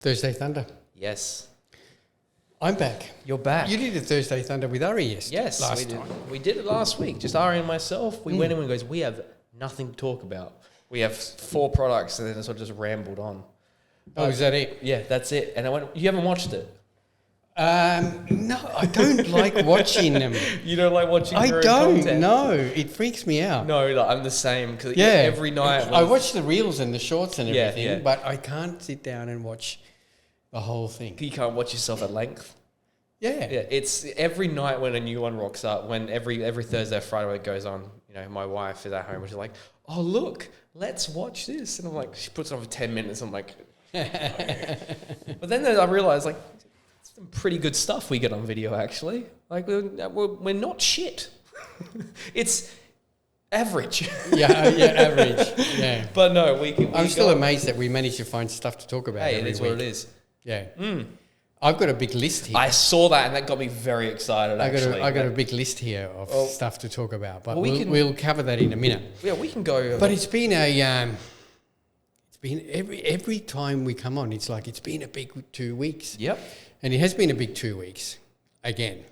Thursday Thunder. Yes. I'm back. You're back. You did a Thursday Thunder with Ari Yes, last we time. did. We did it last week. Just Ari and myself. We went in and goes, we have nothing to talk about. We have 4 products, and then it sort of just rambled on. Oh, is that it? Yeah, that's it. And I went, you haven't watched it? No, I don't like watching them. You don't like watching your I own don't. content? No, it freaks me out. No, like, I'm the same. Because Yeah, every night... I watch the reels and the shorts and Yeah, everything, yeah. but I can't sit down and watch the whole thing. You can't watch yourself at length. Yeah. Yeah, it's every night when a new one rocks up, when every Thursday or Friday when it goes on, you know, my wife is at home and she's like, oh, look, let's watch this. And I'm like, she puts it on for 10 minutes. I'm like, but then I realized, like, some pretty good stuff we get on video, actually. Like, we're not shit. It's average. Yeah, average. Yeah. But no, we can. I'm still amazed that we managed to find stuff to talk about. Hey, it every is week. what it is. Yeah. I've got a big list here. I saw that and that got me very excited, actually. I got a big list here of stuff to talk about, but well, we'll cover that in a minute. Yeah, we can go. But it's been every time we come on, it's like it's been a big 2 weeks. Yep. And it has been a big 2 weeks again.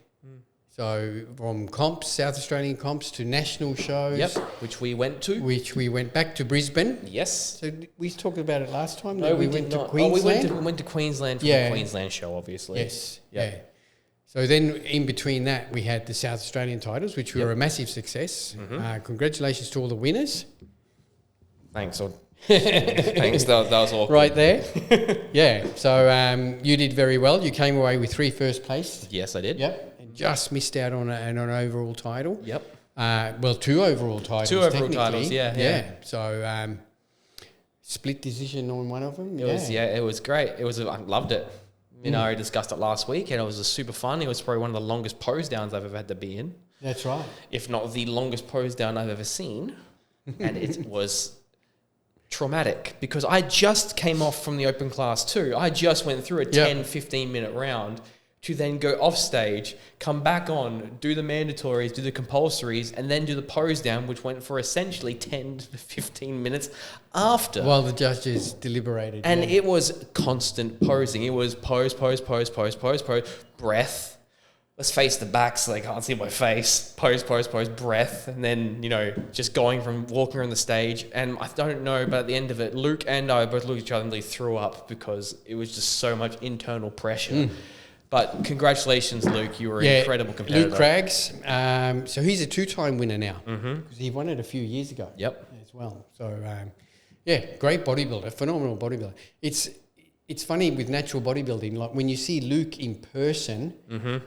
So from comps, South Australian comps, to national shows. Yep, which we went to. Which we went back to Brisbane. Yes. So we talked about it last time. No, we went did to not. Queensland. We went to Queensland for the Queensland show, obviously. Yes. Yep. Yeah. So then in between that, we had the South Australian titles, which were a massive success. Congratulations to all the winners. Thanks. Thanks. That was awkward. Right there. Yeah. So you did very well. You came away with 3 first place. Yes, I did. Yep. And just missed out on an overall title. Yep. Well, 2 overall titles. 2 overall titles, yeah. So split decision on one of them. It was great. I loved it. You know, I discussed it last week, and it was super fun. It was probably one of the longest pose downs I've ever had to be in. That's right. If not the longest pose down I've ever seen. And it was traumatic because I just came off from the open class too. I just went through a 10, 15-minute round to then go off stage, come back on, do the mandatories, do the compulsories, and then do the pose down, which went for essentially 10 to 15 minutes after. While the judges deliberated. And it was constant posing. It was pose, breath. Let's face the back so they can't see my face. Pose, breath. And then, you know, just going from walking around the stage. And I don't know, but at the end of it, Luke and I both looked at each other and they threw up because it was just so much internal pressure. But congratulations, Luke. You were an incredible competitor. Luke Craggs. So he's a 2-time winner now. Because he won it a few years ago. Yep. As well. So, great bodybuilder. Phenomenal bodybuilder. It's funny with natural bodybuilding. Like when you see Luke in person...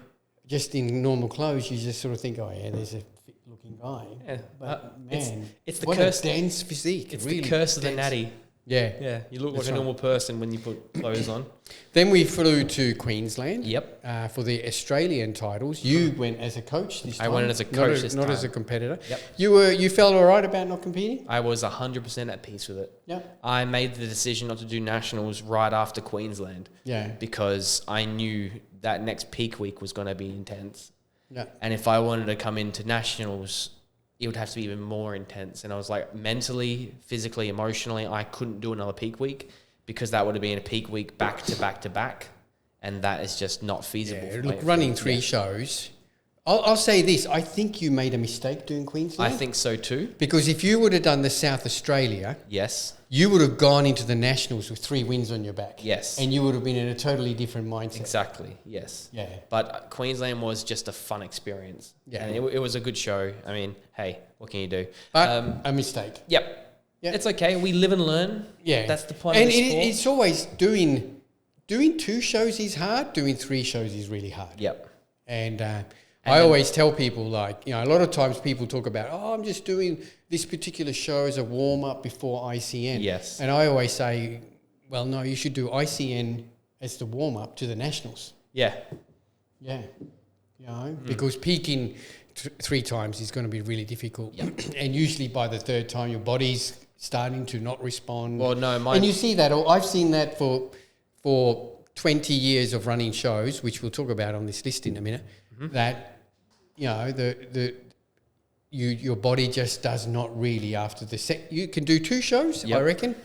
just in normal clothes, you just sort of think, oh, yeah, there's a fit-looking guy. Yeah. But, man, it's the what curse, a dense physique. It's really the curse of the dense. natty. Yeah. Yeah, you look like a normal person when you put clothes on. Then we flew to Queensland. Yep. For the Australian titles. You went as a coach this time. I went as a coach this time. Not as a competitor. Yep. You felt all right about not competing? I was 100% at peace with it. Yep. I made the decision not to do nationals right after Queensland. Yeah. Because I knew that next peak week was going to be intense. Yeah. And if I wanted to come into nationals, it would have to be even more intense. And I was like, mentally, physically, emotionally, I couldn't do another peak week because that would have been a peak week back to back to back. And that is just not feasible. Yeah, look, running 3 shows. I'll say this. I think you made a mistake doing Queensland. I think so too. Because if you would have done the South Australia... Yes. You would have gone into the nationals with 3 wins on your back. Yes. And you would have been in a totally different mindset. Exactly, yes. Yeah. But Queensland was just a fun experience. Yeah. And it was a good show. I mean, hey, what can you do? But a mistake. Yep. It's okay. We live and learn. Yeah. That's the point of the sport. And it's always doing 2 shows is hard. Doing 3 shows is really hard. Yep. And I always tell people, like, you know, a lot of times people talk about, I'm just doing this particular show as a warm-up before ICN. Yes. And I always say, well, no, you should do ICN as the warm-up to the nationals. Yeah. Yeah. You know, because peaking 3 times is going to be really difficult. Yep. And usually by the 3rd time, your body's starting to not respond. Well, no, and you see that, or I've seen that for 20 years of running shows, which we'll talk about on this list in a minute, that, you know, your body just does not really after the you can do 2 shows, I reckon.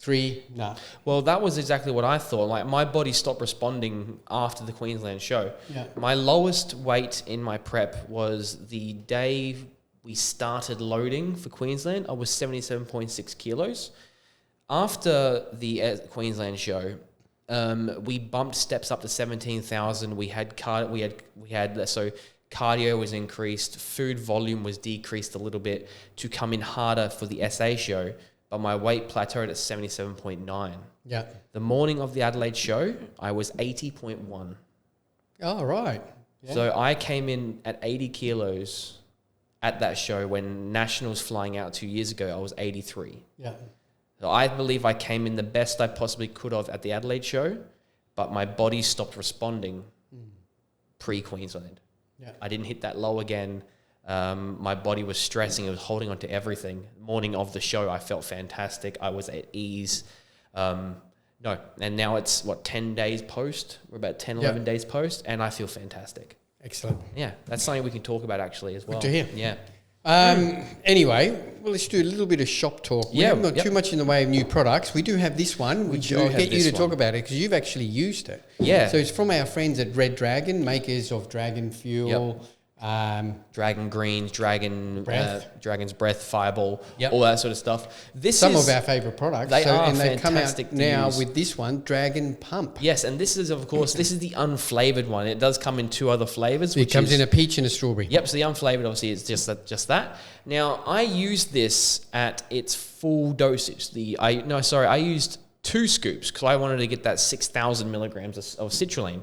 3, nah. Well, that was exactly what I thought. Like, my body stopped responding after the Queensland show. Yeah. My lowest weight in my prep was the day we started loading for Queensland. I was 77.6 kilos. After the Queensland show, we bumped steps up to 17,000. We had so cardio was increased, food volume was decreased a little bit to come in harder for the SA show, but my weight plateaued at 77.9. Yeah. The morning of the Adelaide show, I was 80.1. Oh, right. Yeah. So I came in at 80 kilos at that show. When Nationals flying out 2 years ago, I was 83. Yeah. So I believe I came in the best I possibly could have at the Adelaide show, but my body stopped responding pre-Queensland. Yeah. I didn't hit that low again. My body was stressing. It was holding on to everything. Morning of the show, I felt fantastic. I was at ease. And now it's, 10 days post? We're about 10, 11 days post, and I feel fantastic. Excellent. Yeah, that's something we can talk about actually as well. Good to hear. Yeah. Anyway, well, let's do a little bit of shop talk. We haven't got too much in the way of new products. We do have this one, which I'll get you to talk about it because you've actually used it. Yeah. So it's from our friends at Red Dragon, makers of Dragon Fuel, Dragon Greens, Dragon's Breath, Fireball, Yep. all that sort of stuff. Some of our favourite products. They are and they've come out fantastic to now use. with this one, Dragon Pump. Yes, and this is, of course, this is the unflavoured one. It does come in 2 other flavours. It comes in a peach and a strawberry. Yep, so the unflavoured obviously is just that. Now, I used this at its full dosage. I used 2 scoops because I wanted to get that 6,000 milligrams of citrulline.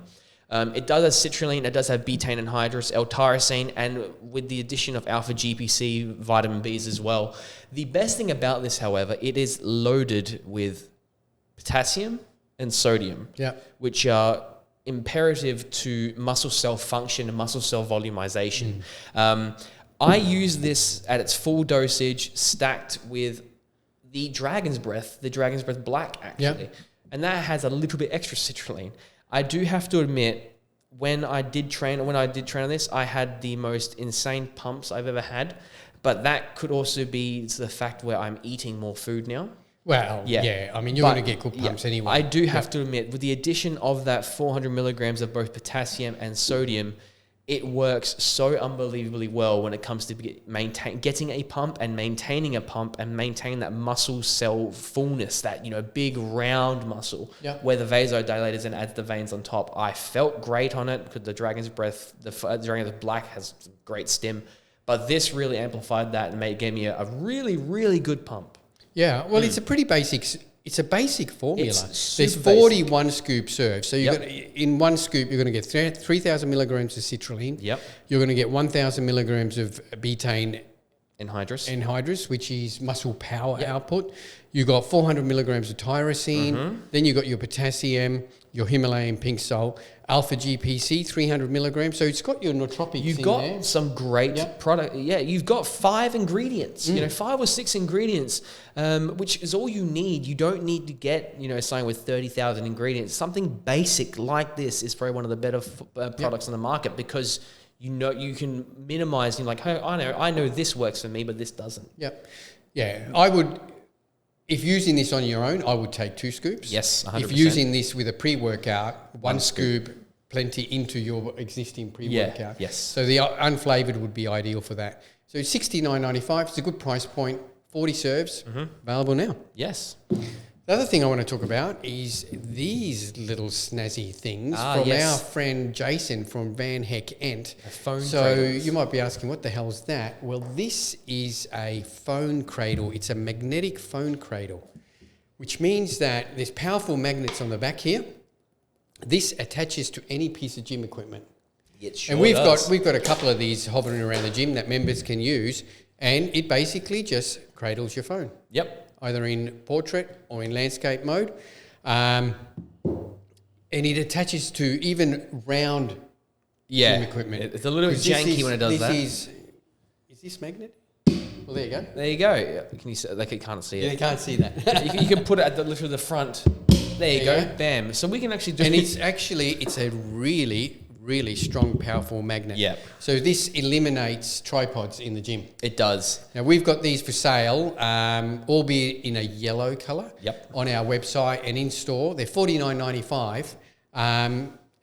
It does have citrulline, it does have betaine anhydrous, L-tyrosine, and with the addition of alpha GPC, vitamin Bs as well. The best thing about this, however, it is loaded with potassium and sodium, which are imperative to muscle cell function and muscle cell volumization. I use this at its full dosage, stacked with the Dragon's Breath Black, actually. And that has a little bit extra citrulline. I do have to admit, when I did train on this, I had the most insane pumps I've ever had. But that could also be the fact where I'm eating more food now. Well, yeah. I mean, you're going to get good pumps anyway. I do have to admit, with the addition of that 400 milligrams of both potassium and sodium, it works so unbelievably well when it comes to getting a pump and maintaining a pump and maintaining that muscle cell fullness, that, big round muscle where the vasodilators and adds the veins on top. I felt great on it because the Dragon's Breath, the Dragon's Black has great stim, but this really amplified that and gave me a really, really good pump. Yeah, well, it's a pretty basic. It's a basic formula. There's 41 scoop serves. So in one scoop, you're going to get 3,000 milligrams of citrulline. You're going to get 1,000 milligrams of betaine anhydrous, which is muscle power output. You got 400 milligrams of tyrosine. Then you got your potassium, your Himalayan pink salt, alpha GPC, 300 milligrams. So it's got your nootropic. You've got some great product. Yeah, you've got 5 ingredients. 5 or 6 ingredients, which is all you need. You don't need to get something with 30,000 ingredients. Something basic like this is probably one of the better products on the market because you can minimize. You're like, hey, I know this works for me, but this doesn't. Yeah. I would. If using this on your own, I would take 2 scoops. Yes, 100%. If using this with a pre-workout, one scoop, plenty into your existing pre-workout. Yes. So the unflavoured would be ideal for that. So $69.95. It's a good price point. 40 serves, available now. Yes. The other thing I want to talk about is these little snazzy things from our friend Jason from Van Hek Ent. Phone so cradles. You might be asking, what the hell is that? Well, this is a phone cradle. It's a magnetic phone cradle, which means that there's powerful magnets on the back here. This attaches to any piece of gym equipment. It sure and we've does. got a couple of these hovering around the gym that members can use, and it basically just cradles your phone. Either in portrait or in landscape mode. And it attaches to even round gym equipment. It's a little bit janky when it does that. Is this magnet? Well, there you go. There you go. Can you see? They can't see it. Yeah, you can't see that. you can put it at literally the front. There you go. Bam. So we can actually do. And it's a really, really strong, powerful magnet. Yeah. So this eliminates tripods in the gym. It does. Now, we've got these for sale, albeit in a yellow colour. Yep. On our website and in store. They're $49.95.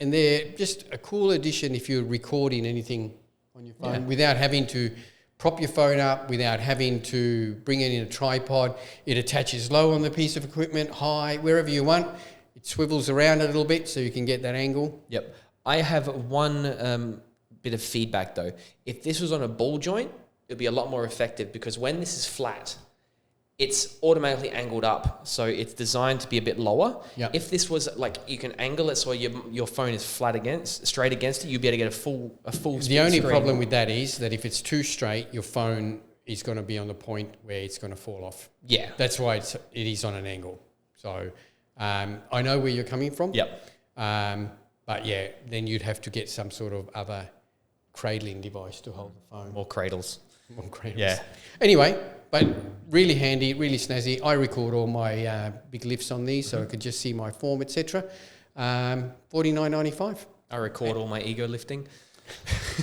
And they're just a cool addition if you're recording anything on your phone without having to prop your phone up, without having to bring it in a tripod. It attaches low on the piece of equipment, high, wherever you want. It swivels around a little bit so you can get that angle. Yep. I have one bit of feedback though. If this was on a ball joint, it would be a lot more effective because when this is flat, it's automatically angled up. So it's designed to be a bit lower. Yep. If this was like, you can angle it so your phone is straight against it, you'd be able to get a full The only screen. problem with that is that if it's too straight, your phone is going to be on the point where it's going to fall off. Yeah. That's why it is on an angle. So I know where you're coming from. Yep. But yeah, then you'd have to get some sort of other cradling device to hold the phone. More cradles. More cradles. Yeah. Anyway, but really handy, really snazzy. I record all my big lifts on these so I could just see my form, etc. $49.95. I record all my ego lifting.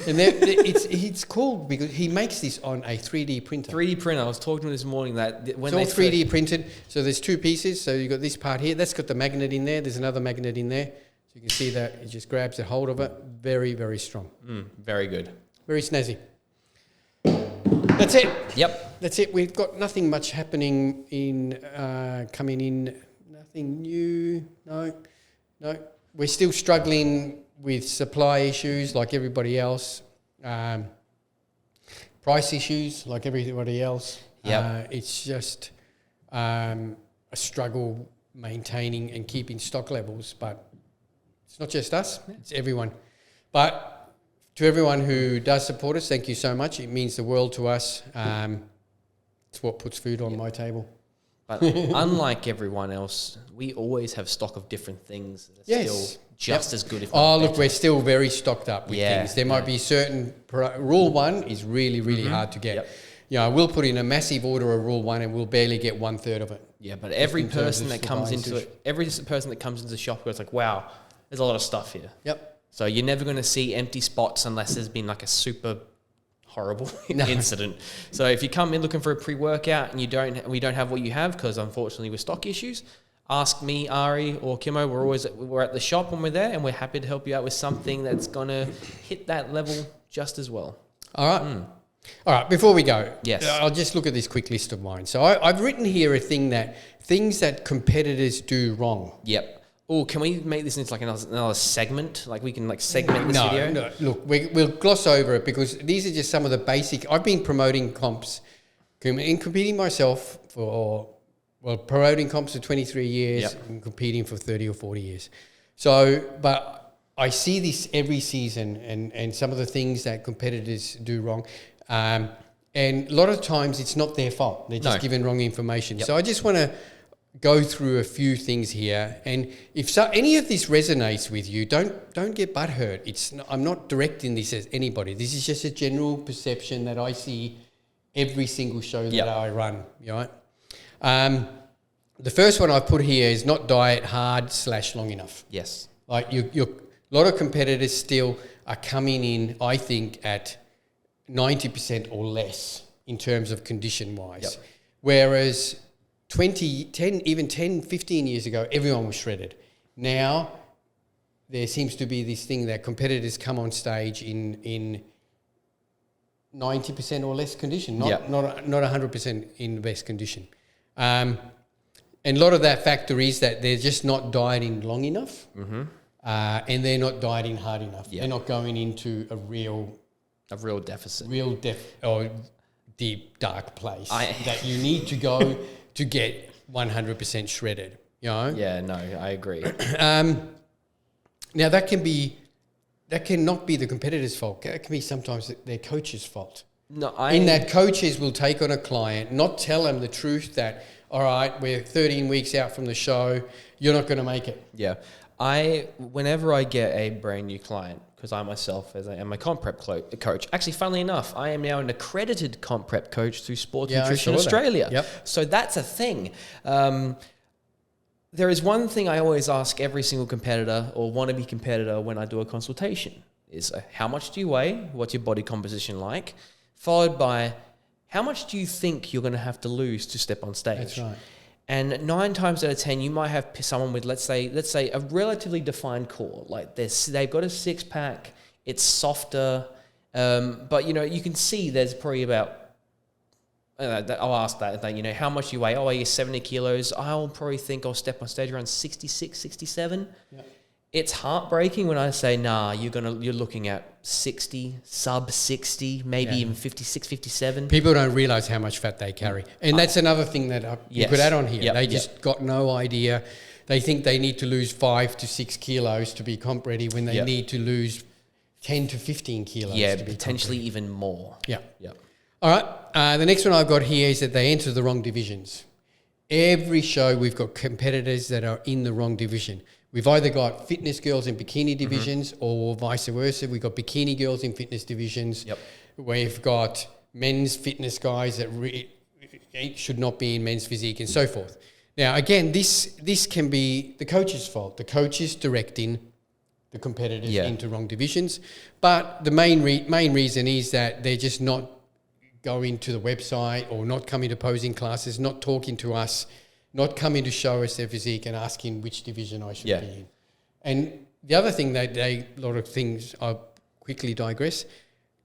And it's cool because he makes this on a 3D printer. 3D printer. I was talking to him this morning that when it's all 3D printed. So there's two pieces. So you've got this part here. That's got the magnet in there. There's another magnet in there. So you can see that it just grabs a hold of it. Very, very strong. Very good. Very snazzy. That's it. Yep. That's it. We've got nothing much happening in coming in. Nothing new. No. We're still struggling with supply issues like everybody else. Price issues like everybody else. Yep. It's just a struggle maintaining and keeping stock levels, but it's not just us, it's everyone. But to everyone who does support us, thank you so much. It means the world to us. It's what puts food on my table. But unlike everyone else, we always have stock of different things that are still just as good. If not look, better. we're still very stocked up with things. There might be certain... Rule 1 is really, really hard to get. Yep. We'll put in a massive order of Rule 1 and we'll barely get 1/3 of it. Yeah, but every person that comes into it, every person that comes into the shop goes like, wow, there's a lot of stuff here. Yep. So you're never going to see empty spots unless there's been like a super horrible incident. So if you come in looking for a pre-workout and we don't have what you have because unfortunately with stock issues, ask me, Ari, or Kimo. We're at the shop when we're there, and we're happy to help you out with something that's going to hit that level just as well. All right. All right, before we go, yes, I'll just look at this quick list of mine. So I've written here things that competitors do wrong. Yep. Oh, can we make this into like another segment? Like we can like segment this video? No, look, we'll gloss over it because these are just some of the basic... I've been promoting comps and competing myself promoting comps for 23 years and competing for 30 or 40 years. So, but I see this every season and some of the things that competitors do wrong. And a lot of times it's not their fault. They're just given wrong information. Yep. So I just want to go through a few things here, and if any of this resonates with you, don't get butthurt. I'm not directing this at anybody. This is just a general perception that I see every single show that I run. Right? The first one I've put here is not diet hard / long enough. Yes. Like a lot of competitors still are coming in, I think, at 90% or less in terms of condition wise, whereas 10, 15 years ago, everyone was shredded. Now, there seems to be this thing that competitors come on stage in 90% or less condition, not 100% in the best condition. And a lot of that factor is that they're just not dieting long enough, and they're not dieting hard enough. They're not going into a real deficit, or deep, dark place that you need to go to get 100% shredded, you know? Yeah, no, I agree. Now that cannot be the competitor's fault. That can be sometimes their coach's fault. In that coaches will take on a client, not tell them the truth that, all right, we're 13 weeks out from the show, you're not going to make it. Yeah. Whenever I get a brand new client, because I myself am a comp prep coach. Actually, funnily enough, I am now an accredited comp prep coach through Sports Nutrition Australia. Yep. So that's a thing. There is one thing I always ask every single competitor or wannabe competitor when I do a consultation is how much do you weigh? What's your body composition like? Followed by how much do you think you're going to have to lose to step on stage? That's right. And 9 times out of 10, you might have someone with, let's say a relatively defined core. Like they've got a 6-pack, it's softer, but you can see there's probably about, I'll ask that, how much you weigh? Oh, I weigh 70 kilos. I'll probably think I'll step on stage around 66, 67. Yeah. It's heartbreaking when I say, nah, you're looking at 60, sub 60, maybe even 56, 57. People don't realize how much fat they carry. And that's another thing that you could add on here. They just got no idea. They think they need to lose 5 to 6 kilos to be comp ready when they need to lose 10 to 15 kilos. Yeah, to be potentially even more. Yeah. All right. The next one I've got here is that they enter the wrong divisions. Every show we've got competitors that are in the wrong division. We've either got fitness girls in bikini divisions or vice versa. We've got bikini girls in fitness divisions. Yep. We've got men's fitness guys that should not be in men's physique and so forth. Now, again, this can be the coach's fault. The coach is directing the competitors into wrong divisions. But the main reason is that they're just not going to the website or not coming to posing classes, not talking to us, not coming to show us their physique and asking which division I should be in. And the other thing that a lot of things, I'll quickly digress,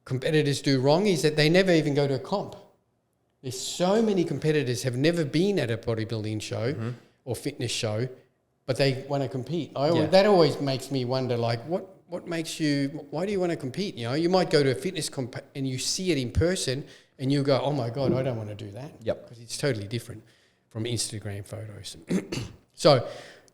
competitors do wrong is that they never even go to a comp. There's so many competitors have never been at a bodybuilding show or fitness show, but they want to compete. That always makes me wonder, like, what makes you, why do you want to compete? You might go to a fitness comp and you see it in person and you go, oh my God, I don't want to do that. Yep. Because it's totally different from Instagram photos. So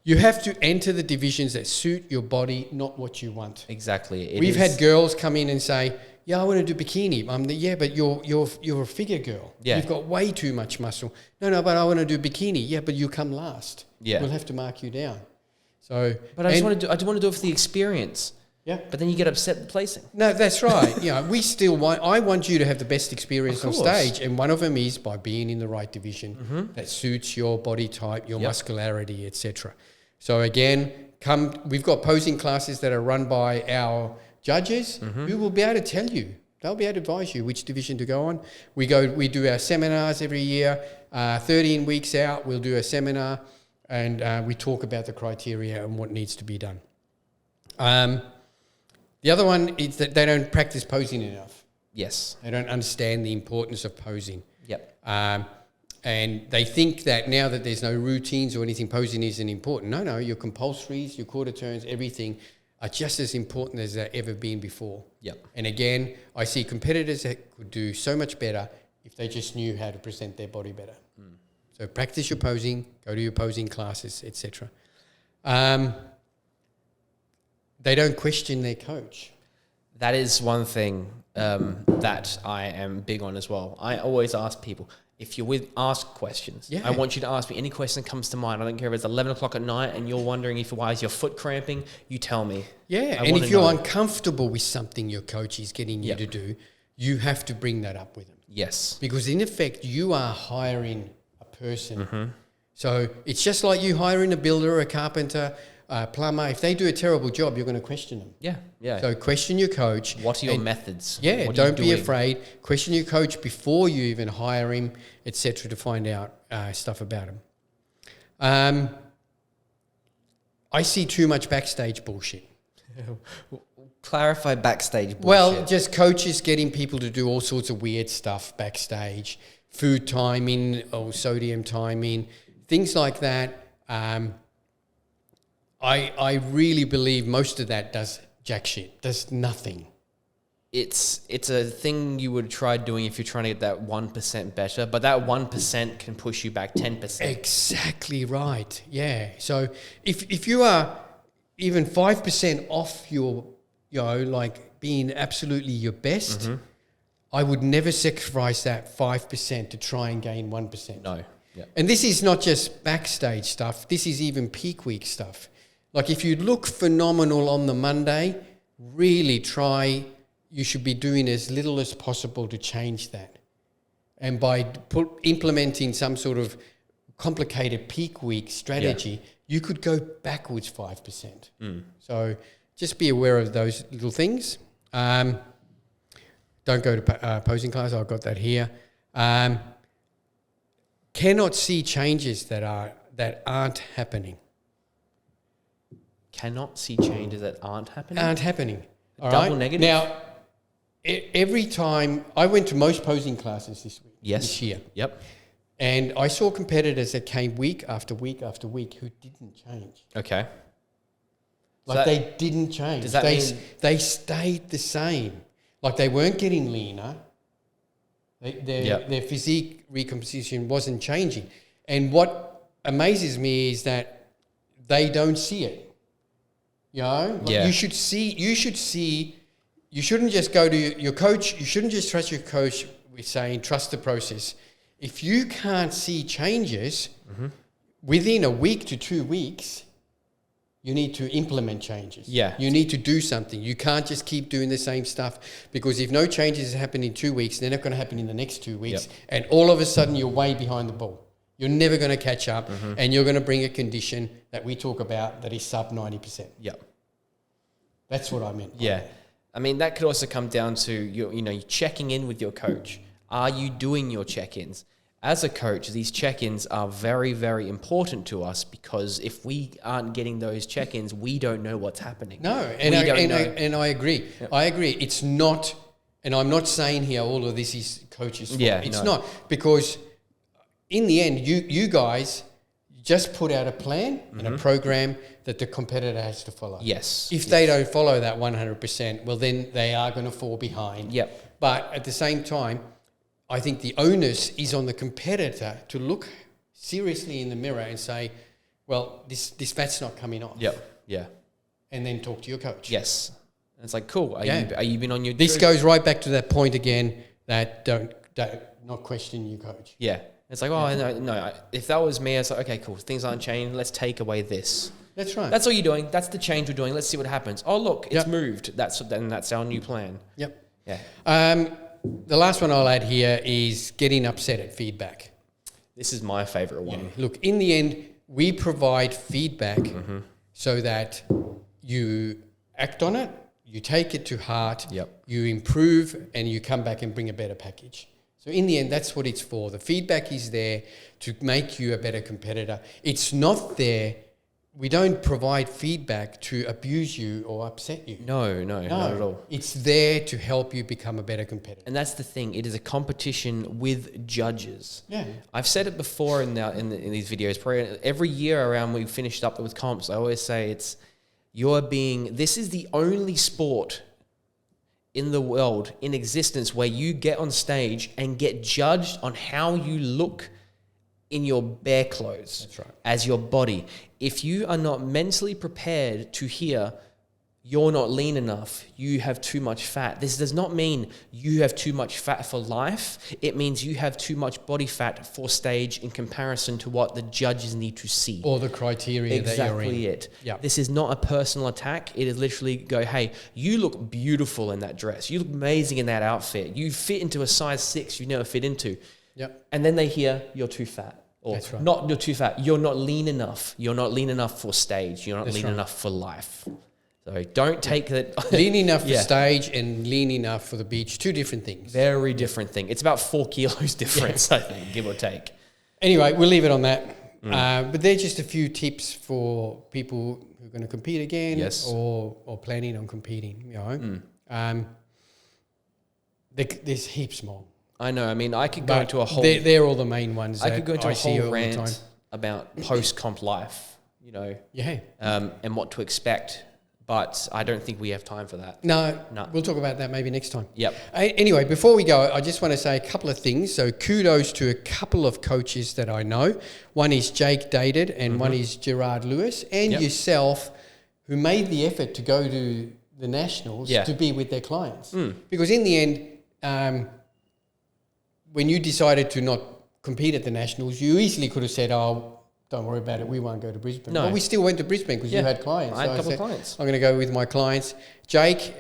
you have to enter the divisions that suit your body, not what you want. Exactly. We've had girls come in and say, yeah, I want to do bikini. But you're a figure girl. Yeah. You've got way too much muscle. No, but I want to do bikini. Yeah, but you come last. Yeah. We'll have to mark you down. So, but I just want to do it for the experience. Yeah. But then you get upset with placing. No, that's right. I want you to have the best experience on stage. And one of them is by being in the right division that suits your body type, your muscularity, etc. So again, we've got posing classes that are run by our judges who will be able to tell you. They'll be able to advise you which division to go on. We do our seminars every year. 13 weeks out, we'll do a seminar and we talk about the criteria and what needs to be done. The other one is that they don't practice posing enough. Yes. They don't understand the importance of posing. Yep. And they think that now that there's no routines or anything, posing isn't important. No, your compulsories, your quarter turns, everything are just as important as they've ever been before. Yep. And again, I see competitors that could do so much better if they just knew how to present their body better. So practice your posing, go to your posing classes, etc. They don't question their coach. That is one thing that I am big on as well. I always ask people, if you're ask questions. Yeah. I want you to ask me any question that comes to mind. I don't care if it's 11 o'clock at night and you're wondering why is your foot cramping, you tell me. Yeah, and if you're uncomfortable with something your coach is getting you to do, you have to bring that up with them. Yes. Because in effect, you are hiring a person. So it's just like you hiring a builder, a carpenter, plumber. If they do a terrible job, you're going to question them. Yeah. So question your coach. What are your methods? Yeah, don't be afraid. Question your coach before you even hire him, etc., to find out stuff about him. I see too much backstage bullshit. Clarify backstage bullshit. Well, just coaches getting people to do all sorts of weird stuff backstage, food timing or sodium timing, things like that. I really believe most of that does jack shit, does nothing. It's a thing you would try doing if you're trying to get that 1% better, but that 1% can push you back 10%. Exactly right, yeah. So if you are even 5% off your, like being absolutely your best, I would never sacrifice that 5% to try and gain 1%. No. Yeah. And this is not just backstage stuff, this is even peak week stuff. Like if you look phenomenal on the Monday, really try, you should be doing as little as possible to change that. And by implementing some sort of complicated peak week strategy, you could go backwards 5%. So just be aware of those little things. Don't go to posing class. I've got that here. Cannot see changes that aren't happening. Cannot see changes that aren't happening? Aren't happening. All Double right? negative? Now, every time... I went to most posing classes this year. Yep. And I saw competitors that came week after week after week who didn't change. Okay. Like they didn't change. Does that mean... They stayed the same. Like they weren't getting leaner. Their physique recomposition wasn't changing. And what amazes me is that they don't see it. You know? Like you should see, you shouldn't just go to your coach, you shouldn't just trust your coach with saying, trust the process. If you can't see changes within a week to 2 weeks, you need to implement changes. Yeah. You need to do something. You can't just keep doing the same stuff, because if no changes happen in 2 weeks, they're not going to happen in the next 2 weeks. And all of a sudden you're way behind the ball. You're never going to catch up, and you're going to bring a condition that we talk about that is sub 90%. Yep. That's what I meant. Yeah. I mean, that could also come down to you're checking in with your coach. Are you doing your check-ins? As a coach, these check-ins are very, very important to us, because if we aren't getting those check-ins, we don't know what's happening. No, and I agree. Yep. I agree. It's not, and I'm not saying here all of this is coach's fault. Yeah, it's not, because in the end, you guys just put out a plan and a program that the competitor has to follow. Yes. If they don't follow that 100%, well, then they are going to fall behind. Yep. But at the same time, I think the onus is on the competitor to look seriously in the mirror and say, well, this fat's not coming off. Yep. Yeah. And then talk to your coach. Yes. And it's like, cool. Are you been on your... This goes right back to that point again, that don't not question your coach. Yeah. It's like, no. If that was me, it's like, okay, cool. Things aren't changing. Let's take away this. That's right. That's all you're doing. That's the change we're doing. Let's see what happens. Oh, look, it's moved. That's our new plan. Yep. Yeah. The last one I'll add here is getting upset at feedback. This is my favorite one. Yeah. Look, in the end, we provide feedback so that you act on it, you take it to heart, you improve, and you come back and bring a better package. So in the end, that's what it's for. The feedback is there to make you a better competitor. It's not there. We don't provide feedback to abuse you or upset you. No, not at all. It's there to help you become a better competitor. And that's the thing. It is a competition with judges. Yeah. I've said it before in these videos. Probably every year around we finished up with comps, I always say this is the only sport in the world, in existence, where you get on stage and get judged on how you look in your bare clothes. That's right. As your body. If you are not mentally prepared to hear, you're not lean enough, you have too much fat. This does not mean you have too much fat for life. It means you have too much body fat for stage in comparison to what the judges need to see. Or the criteria that you're in. Exactly it. Yeah. This is not a personal attack. It is literally go, hey, you look beautiful in that dress. You look amazing in that outfit. You fit into a size 6 you never fit into. Yep. And then they hear you're too fat. Or That's right. not you're too fat. You're not lean enough. You're not lean enough for stage. You're not lean enough for life. So don't take that. Lean enough for stage and lean enough for the beach. 2 different things. Very different thing. It's about 4 kilos difference, I think, give or take. Anyway, we'll leave it on that. But they're just a few tips for people who are going to compete again or planning on competing. You know, there's heaps more. I know. I mean, I could go into a whole... They're all the main ones. I could go into a whole rant about post-comp life, you know. Yeah. And what to expect. But I don't think we have time for that. No. We'll talk about that maybe next time. Yep. Anyway, before we go, I just want to say a couple of things. So kudos to a couple of coaches that I know. One is Jake Dated and one is Gerard Lewis and yourself, who made the effort to go to the Nationals to be with their clients. Because in the end, when you decided to not compete at the Nationals, you easily could have said, oh, don't worry about it, we won't go to Brisbane. No. But we still went to Brisbane because you had clients. I had a couple of clients. I'm going to go with my clients. Jake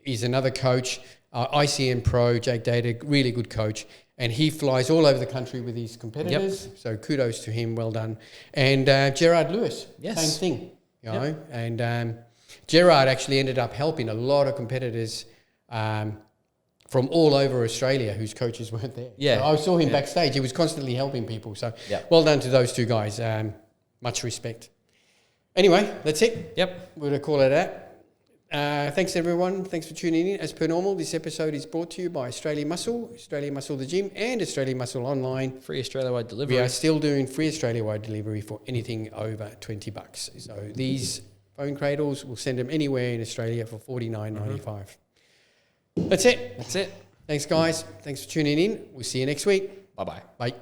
is another coach, ICN Pro, Jake Data, really good coach. And he flies all over the country with his competitors. Yep. So kudos to him. Well done. And Gerard Lewis, same thing. You know? And Gerard actually ended up helping a lot of competitors from all over Australia whose coaches weren't there. Yeah. So I saw him backstage. He was constantly helping people. So well done to those two guys. Much respect. Anyway, that's it. Yep. We're going to call it that. Thanks, everyone. Thanks for tuning in. As per normal, this episode is brought to you by Australia Muscle the Gym, and Australia Muscle Online. Free Australia-wide delivery. We are still doing free Australia-wide delivery for anything over $20. So these phone cradles, we'll send them anywhere in Australia for $49.95. That's it. That's it. Thanks, guys. Thanks for tuning in. We'll see you next week. Bye-bye. Bye.